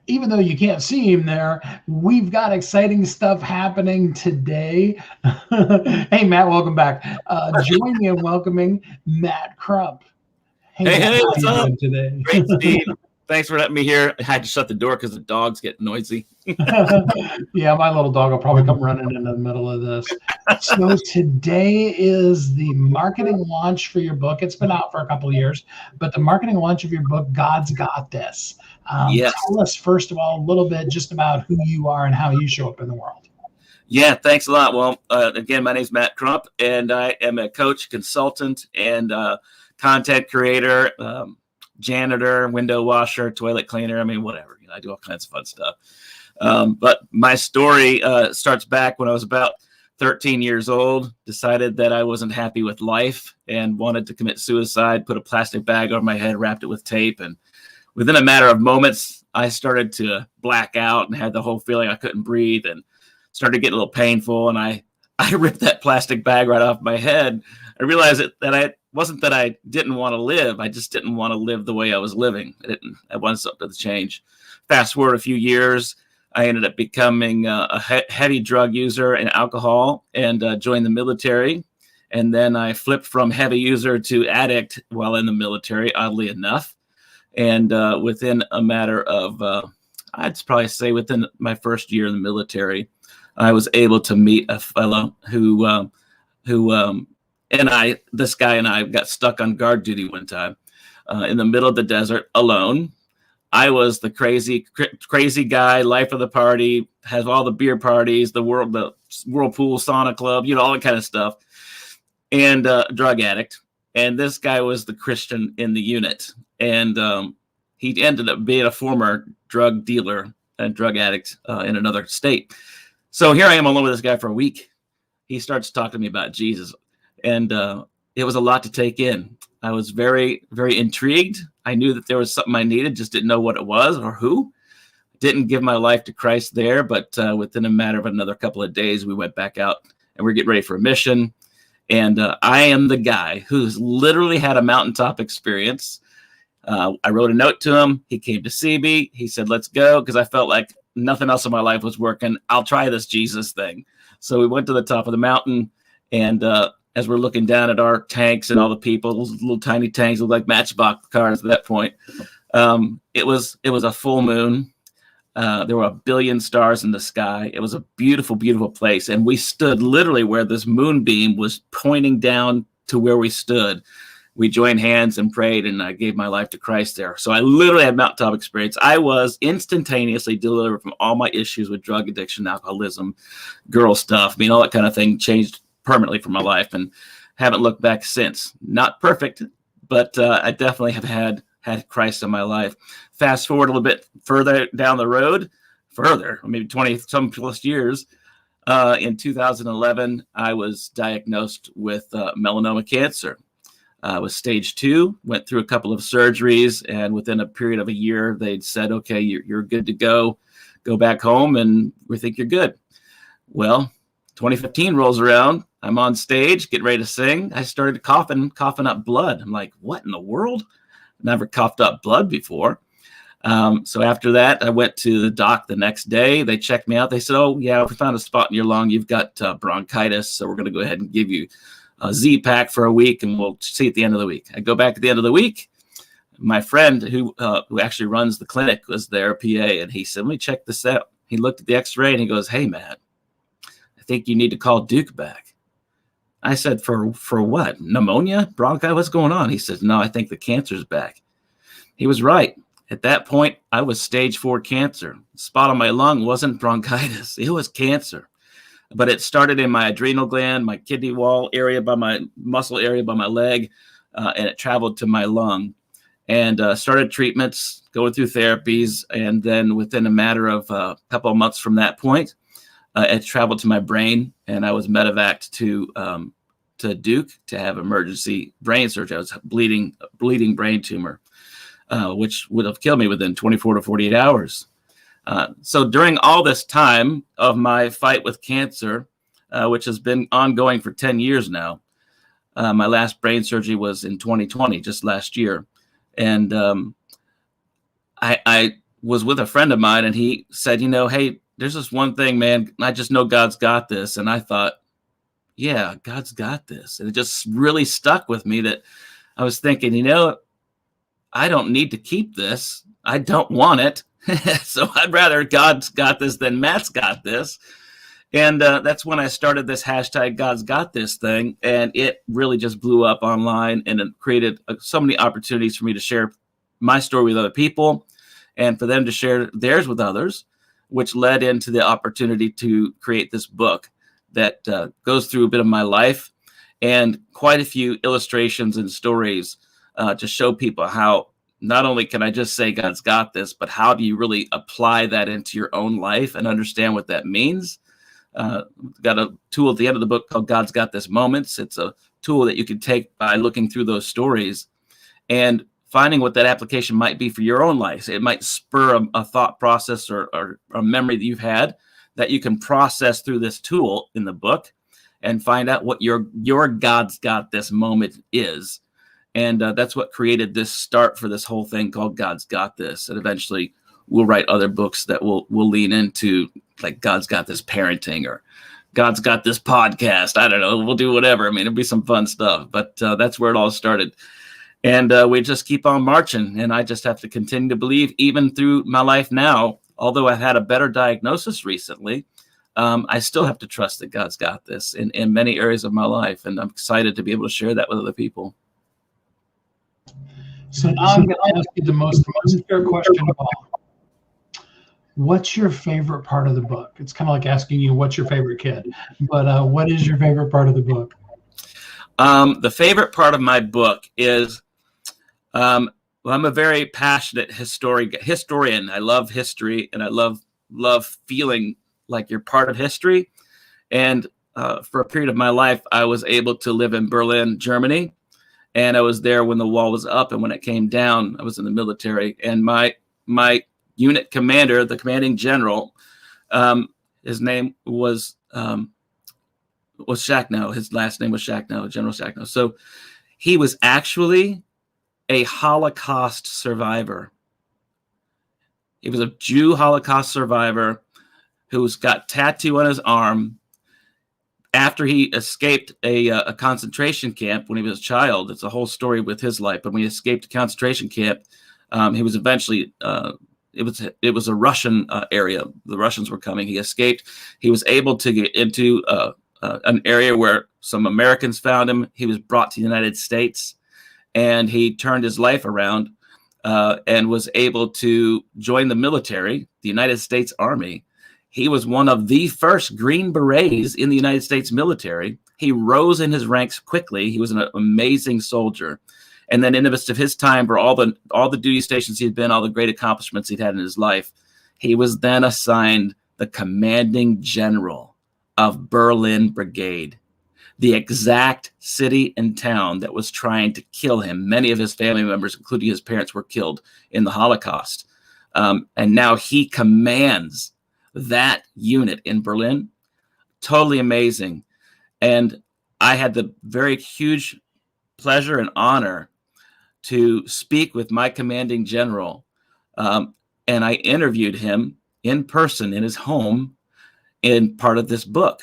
even though you can't see him there, we've got exciting stuff happening today. Hey, Matt, welcome back. Join me in welcoming Matt Crump. Hey, Hey, Matt, how what's you up? doing today? Great, Steve. Thanks for letting me here. I had to shut the door because the dogs get noisy. Yeah, my little dog will probably come running in the middle of this. So today is the marketing launch for your book. It's been out for a couple of years, but the marketing launch of your book, God's Got This. Yes. Tell us, first of all, a little bit just about who you are and how you show up in the world. Yeah, thanks a lot. Well, again, my name is Matt Crump, and I am a coach, consultant, and content creator, janitor, window washer, toilet cleaner. I mean, whatever. I do all kinds of fun stuff. But my story starts back when I was about 13 years old, decided that I wasn't happy with life and wanted to commit suicide, put a plastic bag over my head, wrapped it with tape. And within a matter of moments, I started to black out and had the whole feeling I couldn't breathe and started getting a little painful. And I ripped that plastic bag right off my head. I realized that wasn't that I didn't want to live. I just didn't want to live the way I was living. I wanted something to change. Fast forward a few years, I ended up becoming a heavy drug user and alcohol and joined the military. And then I flipped from heavy user to addict while in the military, oddly enough. And within a matter of, I'd probably say within my first year in the military, I was able to meet a fellow who this guy and I got stuck on guard duty one time in the middle of the desert alone. I was the crazy guy, life of the party, has all the beer parties, the whirlpool sauna club, all that kind of stuff, and drug addict. And this guy was the Christian in the unit, and he ended up being a former drug dealer and drug addict in another state. So here I am alone with this guy for a week. He starts talking to me about Jesus, and it was a lot to take in. I was very, very intrigued. I knew that there was something I needed, just didn't know what it was or who. Didn't give my life to Christ there, but within a matter of another couple of days, we went back out and we're getting ready for a mission. And I am the guy who's literally had a mountaintop experience. I wrote a note to him. He came to see me. He said, let's go, because I felt like nothing else in my life was working. I'll try this Jesus thing. So we went to the top of the mountain, and as we're looking down at our tanks and all the people, those little tiny tanks look like matchbox cars at that point. It was a full moon. There were 1 billion stars in the sky. It was a beautiful, beautiful place. And we stood literally where this moonbeam was pointing down to where we stood. We joined hands and prayed, and I gave my life to Christ there. So I literally had mountaintop experience. I was instantaneously delivered from all my issues with drug addiction, alcoholism, girl stuff. I mean, all that kind of thing changed permanently for my life, and haven't looked back since. Not perfect, but I definitely have had Christ in my life. Fast forward a little bit further down the road, maybe 20 some plus years. In 2011, I was diagnosed with melanoma cancer. I was stage 2, went through a couple of surgeries, and within a period of a year, they'd said, okay, you're good to go back home, and we think you're good. Well, 2015 rolls around. I'm on stage, getting ready to sing. I started coughing up blood. I'm like, what in the world? Never coughed up blood before. So after that, I went to the doc the next day. They checked me out. They said, oh, yeah, we found a spot in your lung. You've got bronchitis, so we're going to go ahead and give you a Z-Pack for a week, and we'll see at the end of the week. I go back at the end of the week. My friend who actually runs the clinic was there, PA, and he said, let me check this out. He looked at the x-ray, and he goes, hey, Matt, I think you need to call Duke back. I said, for what? Pneumonia? Bronchi? What's going on? He says, no, I think the cancer's back. He was right. At that point, I was stage 4 cancer. The spot on my lung wasn't bronchitis. It was cancer. But it started in my adrenal gland, my kidney wall area, by my muscle area, by my leg, and it traveled to my lung. And started treatments, going through therapies, and then within a matter of a couple of months from that point, it traveled to my brain, and I was medevaced to Duke to have emergency brain surgery. I was bleeding brain tumor, which would have killed me within 24 to 48 hours. So during all this time of my fight with cancer, which has been ongoing for 10 years now, my last brain surgery was in 2020, just last year. And I was with a friend of mine, and he said, hey, there's this one thing, man. I just know God's got this. And I thought, yeah, God's got this. And it just really stuck with me that I was thinking, I don't need to keep this. I don't want it. So I'd rather God's got this than Matt's got this. And that's when I started this hashtag God's got this thing. And it really just blew up online, and it created so many opportunities for me to share my story with other people and for them to share theirs with others, which led into the opportunity to create this book that goes through a bit of my life and quite a few illustrations and stories to show people how not only can I just say God's got this, but how do you really apply that into your own life and understand what that means? Got a tool at the end of the book called God's Got This Moments. It's a tool that you can take by looking through those stories and finding what that application might be for your own life. It might spur a thought process or a memory that you've had that you can process through this tool in the book and find out what your God's Got This moment is. And that's what created this start for this whole thing called God's Got This. And eventually we'll write other books that will lean into, like, God's Got This parenting, or God's Got This podcast. I don't know. We'll do whatever. I mean, it'll be some fun stuff, but that's where it all started. And we just keep on marching. And I just have to continue to believe, even through my life now, although I've had a better diagnosis recently, I still have to trust that God's got this in many areas of my life. And I'm excited to be able to share that with other people. So now I'm going to ask you the most fair question of all. What's your favorite part of the book? It's kind of like asking you, what's your favorite kid? But what is your favorite part of the book? The favorite part of my book is, well, I'm a very passionate historian. I love history, and I love feeling like you're part of history. And for a period of my life, I was able to live in Berlin, Germany. And I was there when the wall was up, and when it came down, I was in the military. And my unit commander, the commanding general, his name was Shacknow. His last name was Shacknow, General Shacknow. So he was actually a Holocaust survivor. He was a Jew Holocaust survivor who's got tattoo on his arm. After he escaped a concentration camp when he was a child, it's a whole story with his life. But when he escaped a concentration camp, he was eventually, it was a Russian area. The Russians were coming. He escaped. He was able to get into an area where some Americans found him. He was brought to the United States, and he turned his life around and was able to join the military, the United States Army. He was one of the first Green Berets in the United States military. He rose in his ranks quickly. He was an amazing soldier. And then in the midst of his time, for all the duty stations he'd been, all the great accomplishments he'd had in his life, he was then assigned the commanding general of Berlin Brigade, the exact city and town that was trying to kill him. Many of his family members, including his parents, were killed in the Holocaust. And now he commands that unit in Berlin. Totally amazing. And I had the very huge pleasure and honor to speak with my commanding general. And I interviewed him in person in his home in part of this book.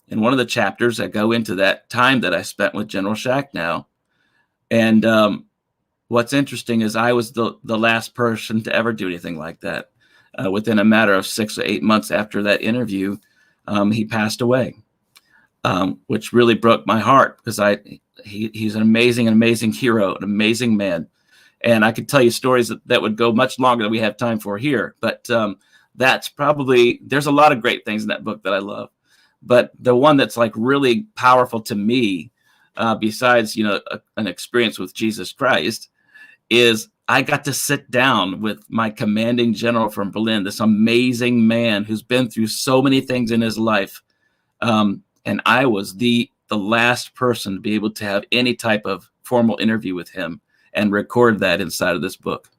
In one of the chapters, I go into that time that I spent with General Shacknow. And what's interesting is I was the last person to ever do anything like that. Within a matter of 6 or 8 months after that interview, he passed away, which really broke my heart, because he's an amazing hero, an amazing man. And I could tell you stories that would go much longer than we have time for here. But that's probably, there's a lot of great things in that book that I love. But the one that's like really powerful to me, besides, an experience with Jesus Christ, is I got to sit down with my commanding general from Berlin, this amazing man who's been through so many things in his life. And I was the last person to be able to have any type of formal interview with him and record that inside of this book.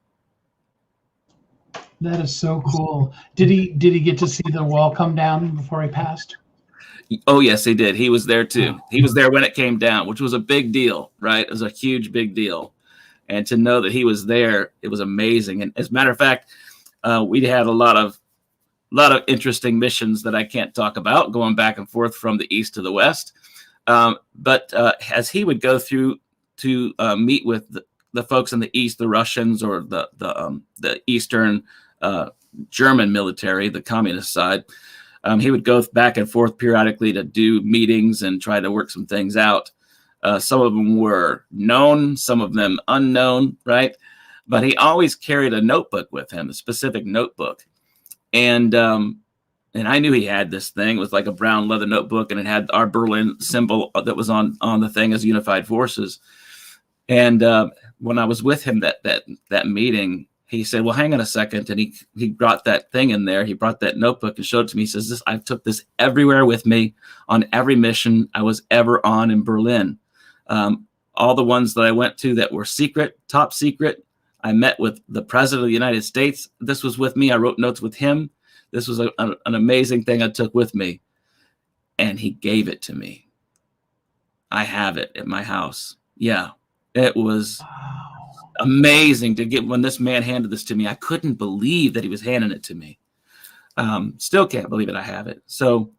That is so cool. Did he get to see the wall come down before he passed? Oh, yes, he did. He was there too. He was there when it came down, which was a big deal, right? It was a huge, big deal. And to know that he was there, it was amazing. And as a matter of fact, We had a lot of interesting missions that I can't talk about, going back and forth from the east to the west. But as he would go through to meet with the folks in the east, the Russians or the Eastern German military, the communist side, he would go back and forth periodically to do meetings and try to work some things out. Some of them were known, some of them unknown, right? But he always carried a notebook with him, a specific notebook. And I knew he had this thing. It was like a brown leather notebook, and it had our Berlin symbol that was on the thing as Unified Forces. And when I was with him that meeting, he said, "Well, hang on a second." And he brought that thing in there. He brought that notebook and showed it to me. He says, "I took this everywhere with me on every mission I was ever on in Berlin. All the ones that I went to that were secret, top secret. I met with the President of the United States. This was with me. I wrote notes with him. This was an amazing thing I took with me." And he gave it to me. I have it at my house. Yeah, it was amazing to get when this man handed this to me. I couldn't believe that he was handing it to me. Still can't believe it. I have it. So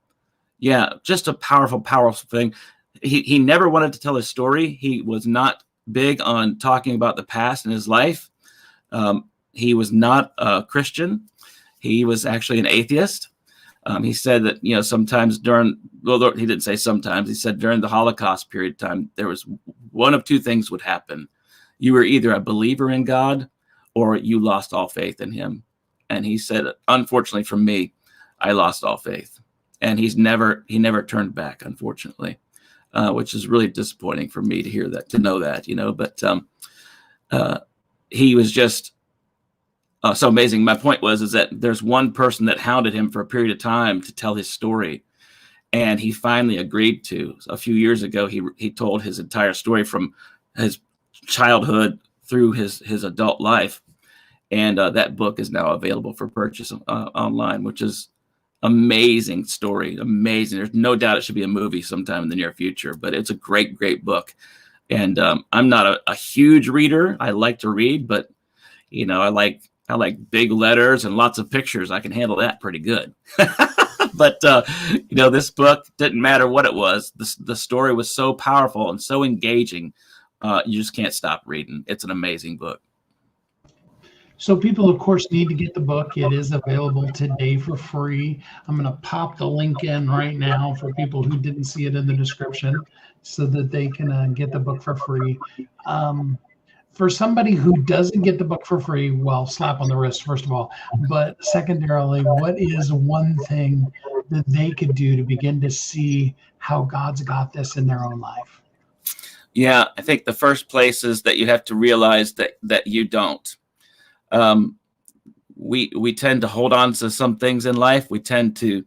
yeah, just a powerful, powerful thing. He never wanted to tell his story. He was not big on talking about the past in his life. He was not a Christian. He was actually an atheist. He said that, sometimes he didn't say sometimes, he said during the Holocaust period of time, there was one of two things would happen. You were either a believer in God or you lost all faith in him. And he said, unfortunately for me, I lost all faith. And he never turned back, unfortunately, which is really disappointing for me to hear that, to know that, but he was just so amazing. My point is that there's one person that hounded him for a period of time to tell his story. And he finally agreed to. A few years ago, he told his entire story from his childhood through his adult life. And that book is now available for purchase online, which is amazing story. Amazing. There's no doubt it should be a movie sometime in the near future, but it's a great, great book. And I'm not a huge reader. I like to read, but I like big letters and lots of pictures. I can handle that pretty good. But this book didn't matter what it was. The story was so powerful and so engaging. You just can't stop reading. It's an amazing book. So people, of course, need to get the book. It is available today for free. I'm going to pop the link in right now for people who didn't see it in the description so that they can get the book for free. For somebody who doesn't get the book for free, well, slap on the wrist, first of all. But secondarily, what is one thing that they could do to begin to see how God's got this in their own life? Yeah, I think the first place is that you have to realize that you don't. We tend to hold on to some things in life. We tend to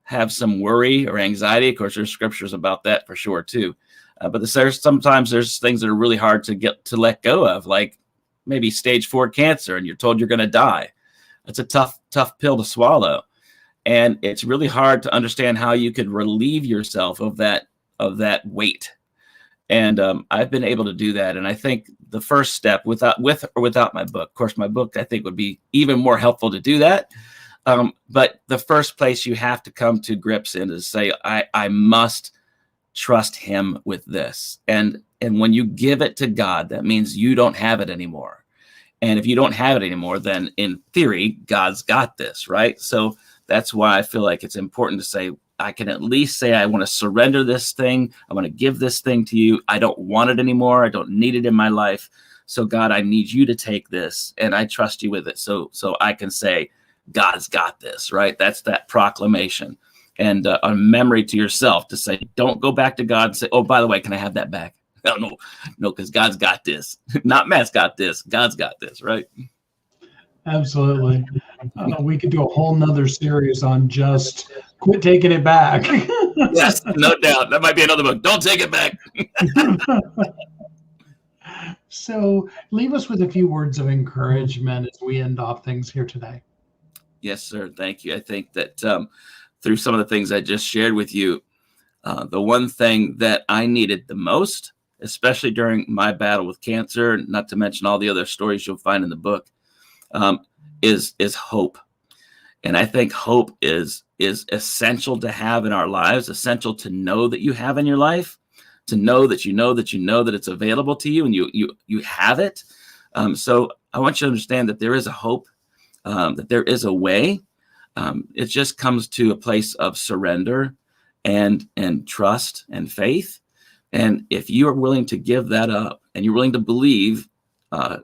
have some worry or anxiety. Of course, there's scriptures about that for sure too. But sometimes there's things that are really hard to let go of, like maybe stage 4 cancer, and you're told you're going to die. It's a tough pill to swallow, and it's really hard to understand how you could relieve yourself of that weight. And I've been able to do that. And I think the first step, with or without my book, of course, my book, I think would be even more helpful to do that. But the first place you have to come to grips in is say, I must trust him with this. And when you give it to God, that means you don't have it anymore. And if you don't have it anymore, then in theory, God's got this, right? So that's why I feel like it's important to say, I can at least say, I want to surrender this thing. I want to give this thing to you. I don't want it anymore. I don't need it in my life. So God, I need you to take this, and I trust you with it. So I can say, God's got this, right? That's that proclamation. And a memory to yourself to say, don't go back to God and say, oh, by the way, can I have that back? No, because God's got this. Not Matt's got this. God's got this, right? Absolutely. We could do a whole nother series on just quit taking it back. Yes, no doubt. That might be another book. Don't take it back. So leave us with a few words of encouragement as we end off things here today. Yes, sir. Thank you. I think that through some of the things I just shared with you, the one thing that I needed the most, especially during my battle with cancer, not to mention all the other stories you'll find in the book, is hope. And I think hope is essential to have in our lives, essential to know that you have in your life, to know that you know that you know that it's available to you, and you have it. So I want you to understand that there is a hope, that there is a way. It just comes to a place of surrender and trust and faith. And if you are willing to give that up, and you're willing to believe,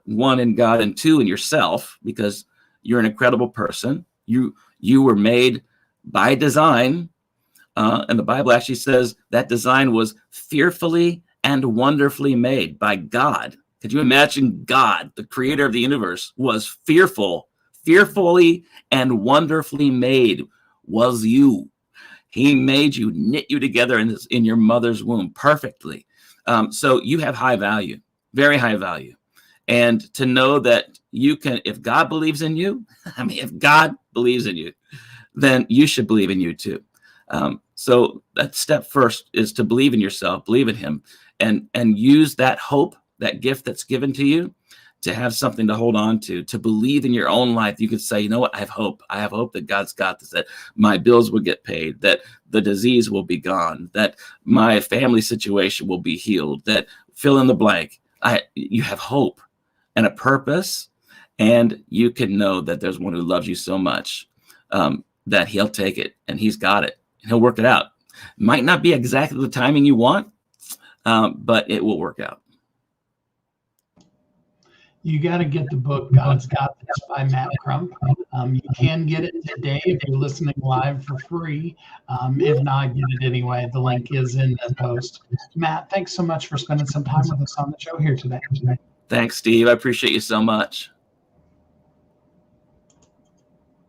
one, in God, and two, in yourself, because you're an incredible person. You were made by design. And the Bible actually says that design was fearfully and wonderfully made by God. Could you imagine God, the creator of the universe, was fearfully and wonderfully made was you. He made you, knit you together in your mother's womb perfectly. So you have high value, very high value. And to know that you can, if God believes in you, if God believes in you, then you should believe in you too. So that step first is to believe in yourself, believe in him, and use that hope, that gift that's given to you, to have something to hold on to believe in your own life. You could say, you know what, I have hope. I have hope that God's got this, that my bills will get paid, that the disease will be gone, that my family situation will be healed, that fill in the blank. You have hope and a purpose, and you can know that there's one who loves you so much that he'll take it, and he's got it, and he'll work it out. Might not be exactly the timing you want, but it will work out. You got to get the book God's Got This by Matt Crump. You can get it today if you're listening live for free. If not, get it anyway. The link is in the post. Matt, thanks so much for spending some time with us on the show here today. Thanks, Steve. I appreciate you so much.